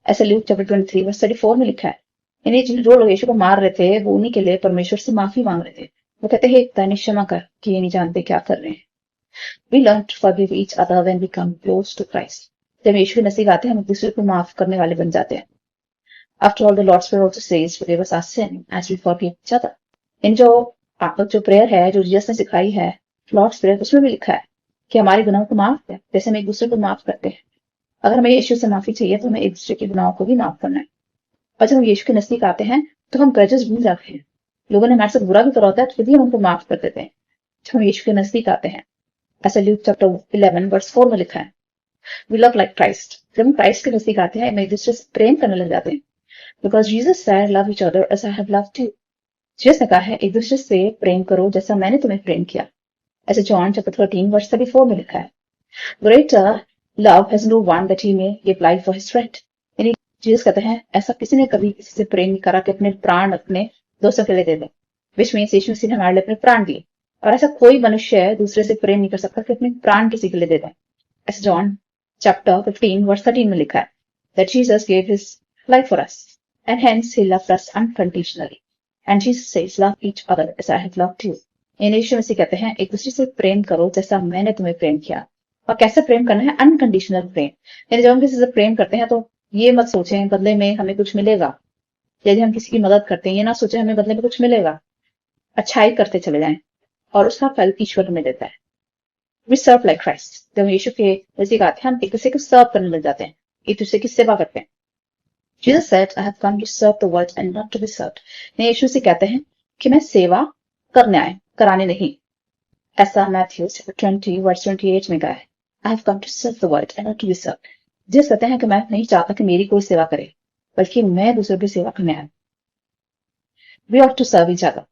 ऐसे ल्यूक चैप्टर 23 वर्स 34 में लिखा है. यानी जो लोग यीशु को मार रहे थे वो उन्हीं के लिए परमेश्वर से माफी मांग रहे थे. वो कहते हैं पिता इन्हें क्षमा कर कि ये नहीं जानते क्या कर रहे हैं. We learn to forgive each other when we come close to Christ. जब यीशु के नजदीक आते हैं हम एक दूसरे को माफ करने वाले बन जाते हैं. After all, the Lord's Prayer also says, forgive us our sin as we forgive each other. इन जो प्रेयर है जो जीसस ने सिखाई है लॉर्ड्स प्रेयर, उसमें भी लिखा है कि हमारे गुनाहों को माफ कर जैसे हम एक दूसरे को माफ करते हैं. अगर हमें यीशु से माफी चाहिए तो हमें एक दूसरे के गुनाहों को भी माफ करना है. और जब हम यीशु के नजदीक आते हैं तो हम ग्रजेस भूल जाते हैं. लोगों ने हमारे साथ बुरा भी करा होता है तो फिर भी हम उनको माफ कर देते हैं जब हम यीशु के नजदीक आते हैं. ऐसा ल्यूक चैप्टर 11 वर्स 4 में लिखा है. We love like Christ. जब हम क्राइस्ट के नजदीक आते हैं हम एक दूसरे से प्रेम करने लग जाते हैं. Because Jesus said love each other as I have loved you. Jesus ने कहा है एक दूसरे से प्रेम करो जैसा मैंने तुम्हें प्रेम किया. ऐसे जॉन चैप्टर 13 वर्स 34 में लिखा है. Greater love has no one that he may give life for his friend. यानी जीसस कहते हैं ऐसा किसी ने कभी किसी से प्रेम नहीं करा कि अपने प्राण अपने दोस्तों के लिए दे दे. विच मीन्स यीशु मसीह ने हमारे लिए अपने प्राण दिए और ऐसा कोई मनुष्य दूसरे से प्रेम नहीं कर सकता कि अपने प्राण किसी के लिए दे दे. ऐसे जॉन चैप्टर 15 वर्स 13 में लिखा है that Jesus gave his life for us and hence he loved us unconditionally. And Jesus says, love each other as I have loved you. यीशु मसीह कहते हैं एक दूसरे से प्रेम करो जैसा मैंने तुम्हें प्रेम किया. और कैसे प्रेम करना है? अनकंडीशनल प्रेम. यानी जब हम किसी से प्रेम करते हैं तो ये मत सोचें बदले में हमें कुछ मिलेगा. यदि हम किसी की मदद करते हैं ये ना सोचें हमें बदले में कुछ मिलेगा. अच्छाई करते चले जाएं और उसका फल ईश्वर हमें देता है. We serve like Christ. जब हम यीशु के नजदीक आते हैं हम एक दूसरे को सर्व करने लग जाते हैं, एक दूसरे की सेवा करते हैं. Jesus said, I have come to serve the world and not to be served. यीशु से कहते हैं कि मैं सेवा करने आए, कराने नहीं. ऐसा मैथ्यू 20 वर्स 28 में कहा है. I have come to serve the world and not to be served. Jesus कहते हैं कि मैं नहीं चाहता कि मेरी कोई सेवा करे बल्कि मैं दूसरों की सेवा करने आया. We ought to serve each other.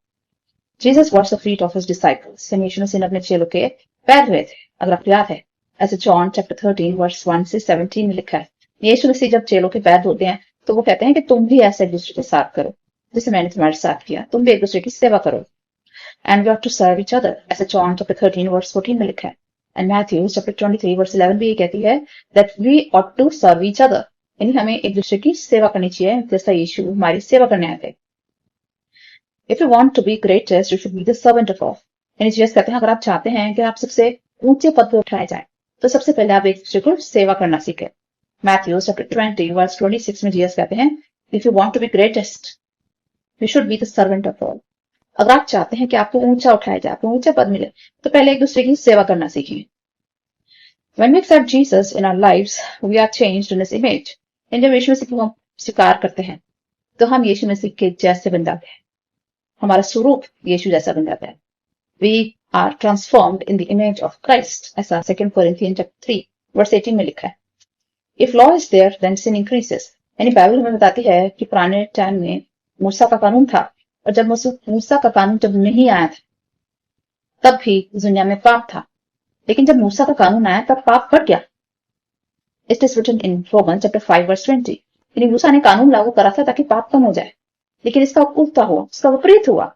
Jesus washed the feet of his disciples. यीशु मसीह ने अपने चेलों के पैर धोए थे, अगर आपको याद है. ऐसे जॉन चैप्टर 13 वर्स 1 से 17 में लिखा है. यीशु मसीह जब चेलों के पैर धोते हैं तो वो कहते हैं कि तुम भी ऐसे एक दूसरे के साथ करो जैसे मैंने तुम्हारे साथ किया. तुम भी एक दूसरे की सेवा करो. And we ought to serve each other. ऐसे जॉन चैप्टर 13 वर्स 14 में लिखा है. एंड मैथ्यू चैप्टर 23 वर्स 11 भी ये कहती है that we ought to serve each other. यानी हमें एक दूसरे की सेवा करनी चाहिए जैसा यीशु हमारी सेवा करने आए थे. If you want to be greatest, you should be the servant of all. यानी जीसस कहते हैं अगर आप चाहते हैं कि आप सबसे ऊंचे पद पर उठाए जाएं तो सबसे पहले आप एक दूसरे को सेवा करना सीखें. मैथ्यू चैप्टर 20 वर्स 26 में जीसस कहते हैं if you want to be greatest, you should be the servant of all. अगर आप चाहते हैं कि आपको ऊंचा उठाया जाए, आपको ऊंचा पद मिले तो पहले एक दूसरे की सेवा करना सीखिए. When we accept Jesus in our lives, we are changed in his image. जब यीशु मसीह को हम स्वीकार करते हैं तो हम यीशु मसीह के जैसे बन जाते हैं. हमारा स्वरूप यीशु जैसा बन जाता है. We are transformed in the image of Christ. ऐसा 2 Corinthians chapter 3 verse 18 में लिखा है. If law is there, then sin increases. यानी बाइबल हमें बताती है कि पुराने टाइम में मूसा का कानून था और जब मूसा का कानून जब नहीं आया था तब भी दुनिया में पाप था. लेकिन जब मूसा का कानून आया तब पाप बढ़ गया. It is written in Romans chapter 5 verse 20. यानी मूसा ने कानून लागू करा था ताकि पाप कम हो जाए, लेकिन इसका उल्टा हुआ, इसका विपरीत हुआ.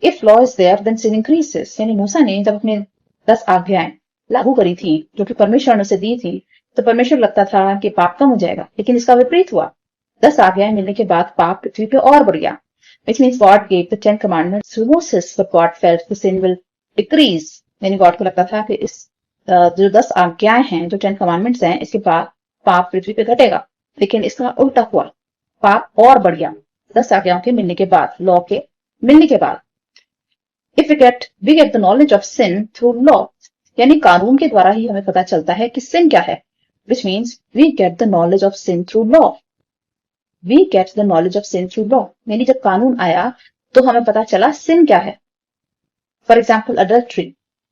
If law is there, then sin increases. यानी मूसा ने जब अपने 10 आज्ञाएं लागू करी थी जो कि परमेश्वर ने उसे दी थी तो परमेश्वर लगता था कि पाप कम हो जाएगा, लेकिन इसका विपरीत हुआ. 10 आज्ञाएं मिलने के बाद पाप पृथ्वी पे और बढ़ गया. Which means God gave the 10 commandments to Moses, but God felt the sin will decrease. यानी गॉड को लगता था कि इस जो 10 आज्ञाएं हैं, जो 10 कमांडमेंट्स हैं, इसके बाद पाप पृथ्वी पे घटेगा, लेकिन इसका उल्टा हुआ, पाप और बढ़ गया 10 आज्ञाओं के मिलने के बाद, लॉ के मिलने के बाद. If we get the knowledge of sin through law, यानी कानून के द्वारा ही हमें पता चलता है कि sin क्या है. Which means we get the knowledge of sin through law. We get the knowledge of sin through law. यानी जब कानून आया तो हमें पता चला sin क्या है. For example, adultery,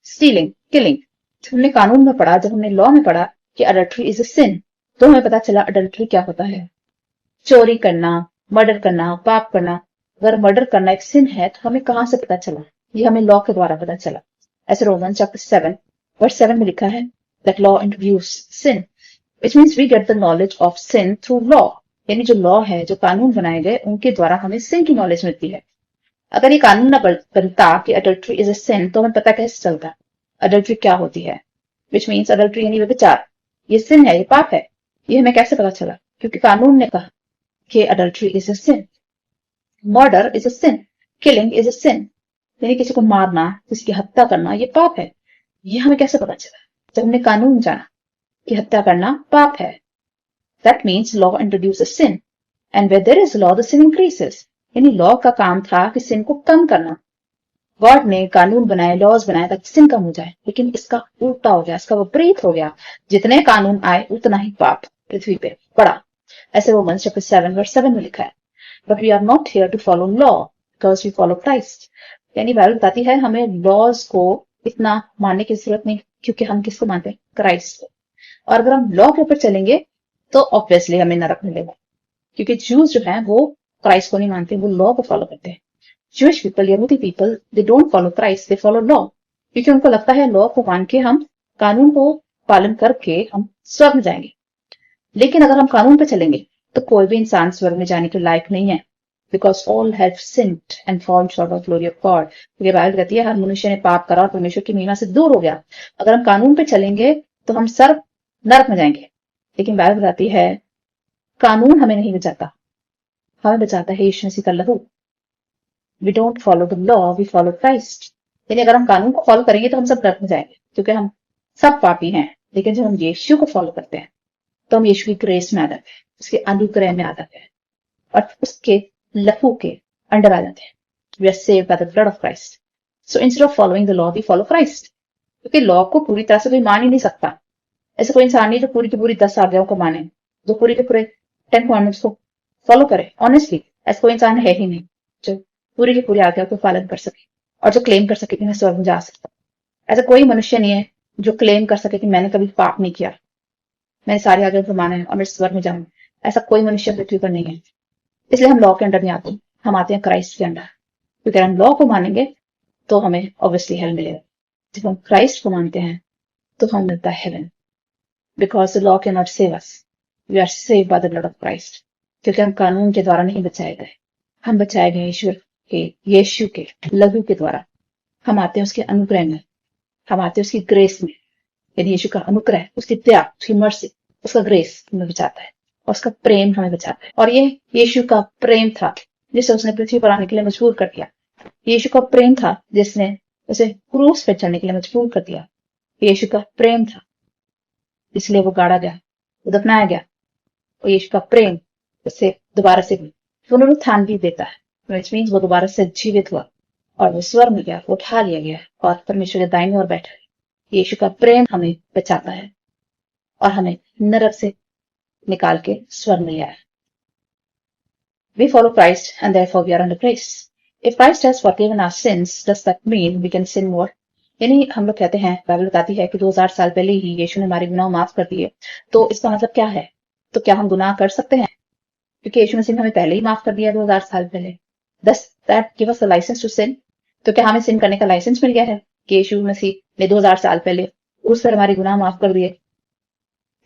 stealing, killing. जब हमने कानून में पढ़ा, जब हमने लॉ में पढ़ा कि adultery is a sin, तो हमें पता चला adultery क्या होता है. चोरी करना, मर्डर करना, पाप करना. अगर मर्डर करना एक sin है तो हमें कहां से पता चला? ये हमें लॉ के द्वारा पता चला. ऐसे रोमन चैप्टर 7 वर्स 7 में लिखा है that law introduced sin, which means we get the knowledge of sin through law. यानी जो लॉ है, जो कानून बनाए गए, उनके द्वारा हमें sin की नॉलेज मिलती है। अगर ये कानून ना बनता कि अडल्ट्री इज अ सिन, तो हमें पता कैसे चलता अडल्ट्री क्या होती है। विच मीन्स अडल्ट्री यानी व्यभिचार, ये सिन है, ये पाप है। ये हमें कैसे पता चला? क्योंकि कानून ने कहा कि adultery is a sin, murder is a sin, killing is a sin, यानी किसी को मारना, किसी की हत्या करना, ये पाप है। ये हमें कैसे पता चला? जब हमने कानून जाना कि हत्या करना पाप है। That means law introduces sin, and where there is law the sin increases. यानी लॉ का काम था कि सिन को कम करना। गॉड ने कानून बनाए, लॉज बनाए ताकि सिन कम हो जाए, लेकिन इसका उल्टा हो गया, इसका विपरीत हो गया। जितने कानून आए उतना ही पाप पृथ्वी पे बढ़ा। ऐसे रोमन्स चैप्टर 7 वर्स 7 में लिखा है, but we are not here to follow law because we follow Christ. यानी बाइबल बताती है हमें लॉज को इतना मानने की जरूरत नहीं, क्योंकि हम किसको मानते हैं? क्राइस्ट को। और अगर हम लॉ के ऊपर चलेंगे तो ऑब्वियसली हमें नरक मिलेगा, क्योंकि जूस जो है वो क्राइस्ट को नहीं मानते, वो लॉ को फॉलो करते हैं। Jewish people, यहूदी people, they don't follow Christ, they follow law, क्योंकि उनको लगता है लॉ को मान के हम कानून को पालन करके हम स्वर्ग में जाएंगे। लेकिन अगर हम कानून पे चलेंगे तो कोई भी इंसान स्वर्ग में जाने के लायक नहीं है, because all have sinned and fallen short of glory of God. क्योंकि बाइबल कहती है हर मनुष्य ने पाप करा और परमेश्वर की महिमा से दूर हो गया। अगर हम कानून पे चलेंगे तो हम सर्व नरक में जाएंगे। लेकिन बाइबल बताती है कानून हमें नहीं बचाता, हमें बचाता है यीशु मसीह का लहू। We don't follow the law, we follow Christ. यानी अगर हम कानून को फॉलो करेंगे तो हम सब नरक में जाएंगे, क्योंकि हम सब पापी हैं। लेकिन जब हम यीशु को फॉलो करते हैं तो हम यीशु की ग्रेस में आ जाते हैं, उसके अनुग्रह में आ जाते हैं और उसके लहू के अंडर आ जाते हैं। We are saved by the blood of Christ. So instead of following the law, we follow Christ. क्योंकि लॉ को पूरी तरह से कोई मान ही नहीं सकता। ऐसा कोई इंसान नहीं जो पूरी की पूरी 10 आज्ञाओं को माने, जो पूरी के पूरे 10 कमांडमेंट्स को फॉलो करे। ऑनेस्टली ऐसा कोई इंसान है ही नहीं जो पूरी की पूरी आज्ञा को पालन कर सके और जो क्लेम कर सके कि मैं स्वर्ग में जा सकता। ऐसा कोई मनुष्य नहीं है जो क्लेम कर सके कि मैंने कभी पाप नहीं किया, मैंने सारी आज्ञाओं को माना है और मैं स्वर्ग में जाऊं। ऐसा कोई मनुष्य पृथ्वी पर नहीं है। इसलिए हम लॉ के अंडर नहीं आते, हम आते हैं क्राइस्ट के अंडर। क्योंकि हम लॉ को मानेंगे तो हमें ऑब्वियसली हेल मिलेगा। जब हम क्राइस्ट को मानते हैं तो हम मिलता है heaven, because the law can not save us, we are saved by the blood of Christ. क्योंकि हम कानून के द्वारा नहीं बचाए गए, हम बचाए गए ईश्वर के, यीशु के लहू के द्वारा। हम आते हैं उसके अनुग्रह में, हम आते हैं उसकी ग्रेस में। यानी यीशु का अनुग्रह, उसकी दया, उसकी मर्सी, उसका ग्रेस हमें बचाता है और उसका प्रेम हमें बचाता है। और ये यीशु का प्रेम था जिसे उसने पृथ्वी पर आने के लिए मजबूर कर दिया। यीशु का प्रेम था जिसने उसे क्रूस पर चढ़ने के लिए मजबूर कर दिया। यीशु का प्रेम था इसलिए वो गाड़ा गया, वो दफनाया गया। और यीशु का प्रेम उसे दोबारा से पुनरुत्थान भी देता है, which means वो दोबारा से जीवित हुआ और वो स्वर्ग में गया, वो उठा लिया गया और परमेश्वर के दाहिने ओर बैठा है। यीशु का प्रेम हमें बचाता है और हमें नरक से निकाल के स्वर्ग में लाया है। We follow Christ and therefore we are under grace. If Christ has forgiven our sins, does that mean we can sin more? यानी हम लोग कहते हैं, बाइबल बताती है कि 2000 साल पहले ही यीशु ने हमारे गुनाह माफ कर दिए, तो इसका मतलब क्या है? तो क्या हम गुनाह कर सकते हैं? क्योंकि यीशु मसीह ने हमें पहले ही माफ कर दिया 2000 साल पहले। Does that give us a license to sin? तो क्या हमें सिन करने का लाइसेंस मिल गया है कि यीशु मसीह ने 2000 साल पहले उस पर हमारे गुनाह माफ कर दिए?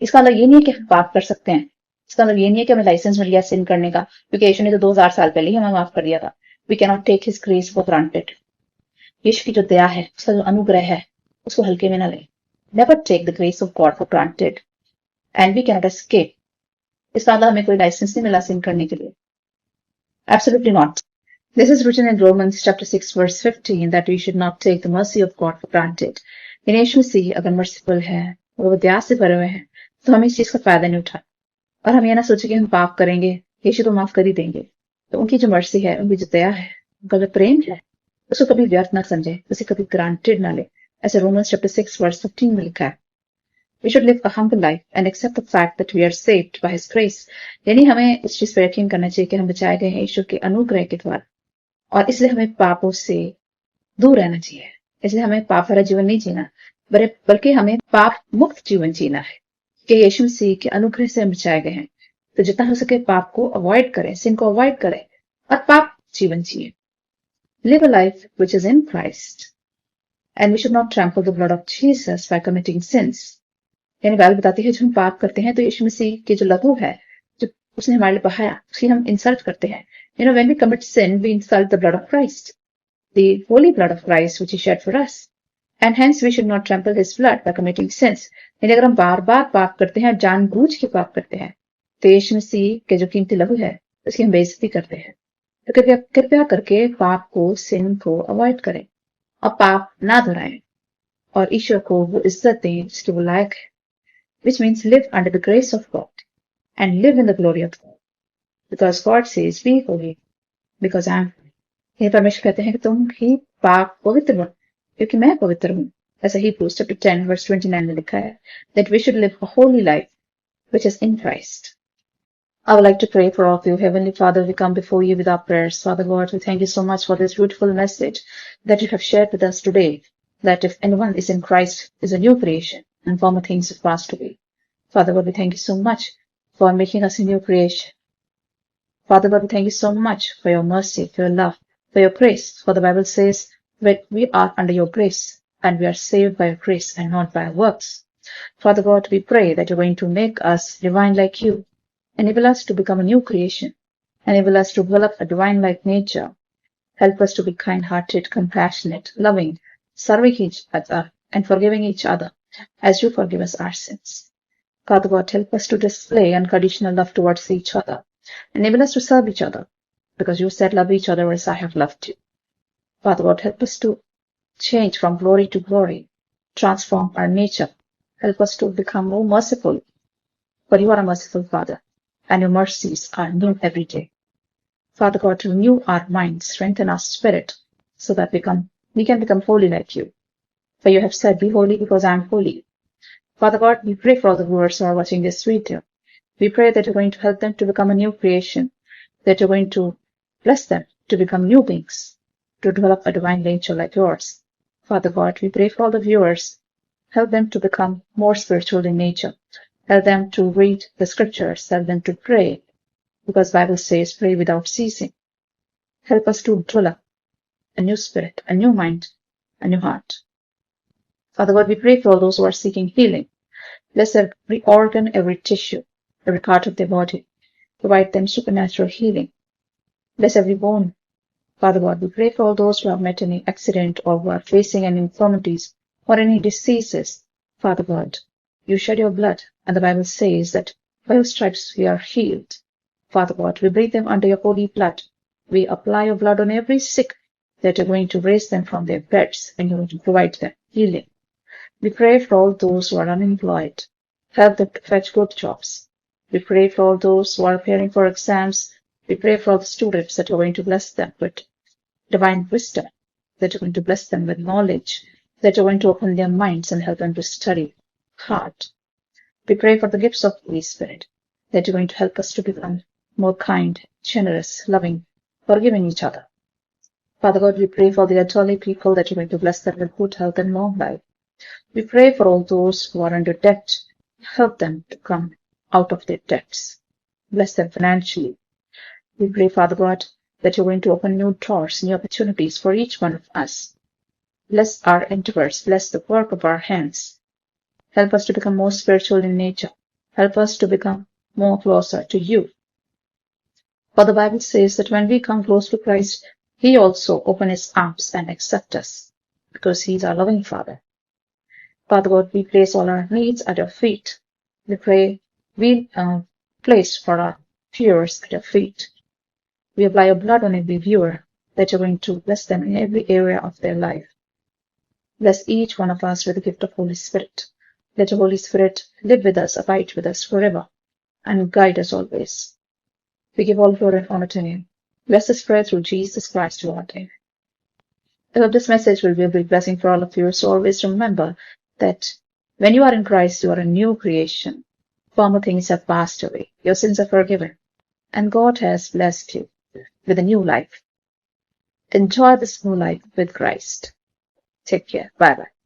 इसका मतलब ये नहीं है कि हम पाप कर सकते हैं, इसका मतलब ये नहीं है कि हमें लाइसेंस मिल गया सिन करने का, क्योंकि यीशु ने तो 2000 साल पहले ही हमें माफ कर दिया था। We can not take his grace for granted. Yeshu की जो दया है, उसका जो अनुग्रह है, उसको हल्के में ना लें। Never take the grace of God for granted and we can not escape. इसका मतलब हमें कोई लाइसेंस नहीं मिला सिन करने के लिए। Absolutely not. This is written in Romans chapter 6 verse 15 that we should not take the mercy of God for granted. यीशु मसीह अगर मर्सीफुल है, वो दया से भरे हुए हैं, तो हमें इस चीज का फायदा नहीं उठा और हम ये ना सोचे कि हम पाप करेंगे, यीशु तो माफ कर ही देंगे। तो उनकी जो मर्सी है, उनकी जो दया है, उनका जो प्रेम है, उसको कभी व्यर्थ ना समझे, उसे कभी ग्रांटेड ना ले। ऐसे रोमन्स चैप्टर 6 वर्स 15 में लिखा है, We should live a humble life and accept the fact that we are saved by His grace. यानी हमें इस चीज पर यकीन करना चाहिए कि हम बचाए गए हैं ईश्वर के अनुग्रह के द्वारा, और इसलिए हमें पापों से दूर रहना चाहिए। इसलिए हमें पाप भरा जीवन नहीं जीना, बल्कि हमें पाप मुक्त जीवन जीना है कि यीशु मसीह के अनुग्रह से हम बचाए गए हैं। तो जितना हो सके पाप को अवॉइड करें, सिन को अवॉइड करें और पाप जीवन जिए। Live a life which is in Christ and we should not trample the blood of Jesus by committing sins. यानी बाइबल बताती है, जो हम पाप करते हैं तो यीशु मसीह के जो लहू है, जो उसने हमारे लिए बहाया, उसकी हम इंसल्ट करते हैं. When we commit sin, we insult the blood of Christ, the holy blood of Christ, which He shed for us. And hence we should not trample His blood by committing sins. यानी अगर हम बार बार पाप करते हैं, जानबूझ के पाप करते हैं, तो यीशु मसीह के जो कीमती लहू है उसकी हम बेइज्जती करते हैं. तो कृपया करके पाप को, सिन को अवॉइड करें और पाप ना दोहराएं और ईश्वर को वो इज्जत दें जिसके वो लायक है. Which means live under the grace of God and live in the glory of God. Because God says, be holy, because I am holy. ये परमेश्वर कहते हैं कि तुम ही पाक पवित्र हो क्योंकि मैं पवित्र हूँ. ऐसा Hebrews chapter 10 verse 29 में लिखा है that we should live a holy life which is in Christ. I would like to pray for all of you. Heavenly Father, we come before you with our prayers. Father God, we thank you so much for this beautiful message that you have shared with us today, that if anyone is in Christ, is a new creation, and former things have passed away. Father God, we thank you so much for making us a new creation. Father God, we thank you so much for your mercy, for your love, for your grace. For the Bible says that we are under your grace, and we are saved by your grace and not by our works. Father God, we pray that you're going to make us divine like you. Enable us to become a new creation. Enable us to develop a divine-like nature. Help us to be kind-hearted, compassionate, loving, serving each other, and forgiving each other as you forgive us our sins. Father God, help us to display unconditional love towards each other. Enable us to serve each other, because you said love each other as I have loved you. Father God, help us to change from glory to glory. Transform our nature. Help us to become more merciful, for you are a merciful Father, and your mercies are new every day. Father God, renew our minds, strengthen our spirit, so that we can become holy like you. For you have said, be holy because I am holy. Father God, we pray for all the viewers who are watching this video. We pray that you're going to help them to become a new creation, that you're going to bless them to become new beings, to develop a divine nature like yours. Father God, we pray for all the viewers. Help them to become more spiritual in nature. Help them to read the scriptures. Help them to pray, because the Bible says, pray without ceasing. Help us to develop a new spirit, a new mind, a new heart. Father God, we pray for all those who are seeking healing. Bless every organ, every tissue, every part of their body. Provide them supernatural healing. Bless every bone. Father God, we pray for all those who have met any accident or who are facing any infirmities or any diseases. Father God, you shed your blood, and the Bible says that by your stripes we are healed. Father God, we breathe them under your holy blood. We apply your blood on every sick, that you're going to raise them from their beds and you're going to provide them healing. We pray for all those who are unemployed. Help them to fetch good jobs. We pray for all those who are preparing for exams. We pray for all the students that you're going to bless them with divine wisdom, that you're going to bless them with knowledge, that you're going to open their minds and help them to study hard. We pray for the gifts of the Holy Spirit, that you're going to help us to become more kind, generous, loving, forgiving each other. Father God, we pray for the elderly people, that you're going to bless them with good health and long life. We pray for all those who are under debt. Help them to come out of their debts. Bless them financially. We pray, Father God, that you're going to open new doors, new opportunities for each one of us. Bless our endeavors. Bless the work of our hands. Help us to become more spiritual in nature. Help us to become more closer to you. For the Bible says that when we come close to Christ, He also opens His arms and accepts us, because He is our loving Father. Father God, we place all our needs at your feet. We pray, we place for our viewers at your feet. We apply your blood on every viewer, that you're going to bless them in every area of their life. Bless each one of us with the gift of Holy Spirit. Let the Holy Spirit live with us, abide with us forever, and guide us always. We give all glory and honor to Him. Bless this prayer through Jesus Christ, our Lord. Amen. I hope this message will be a big blessing for all of you. So always remember that when you are in Christ, you are a new creation. Former things have passed away. Your sins are forgiven. And God has blessed you with a new life. Enjoy this new life with Christ. Take care. Bye-bye.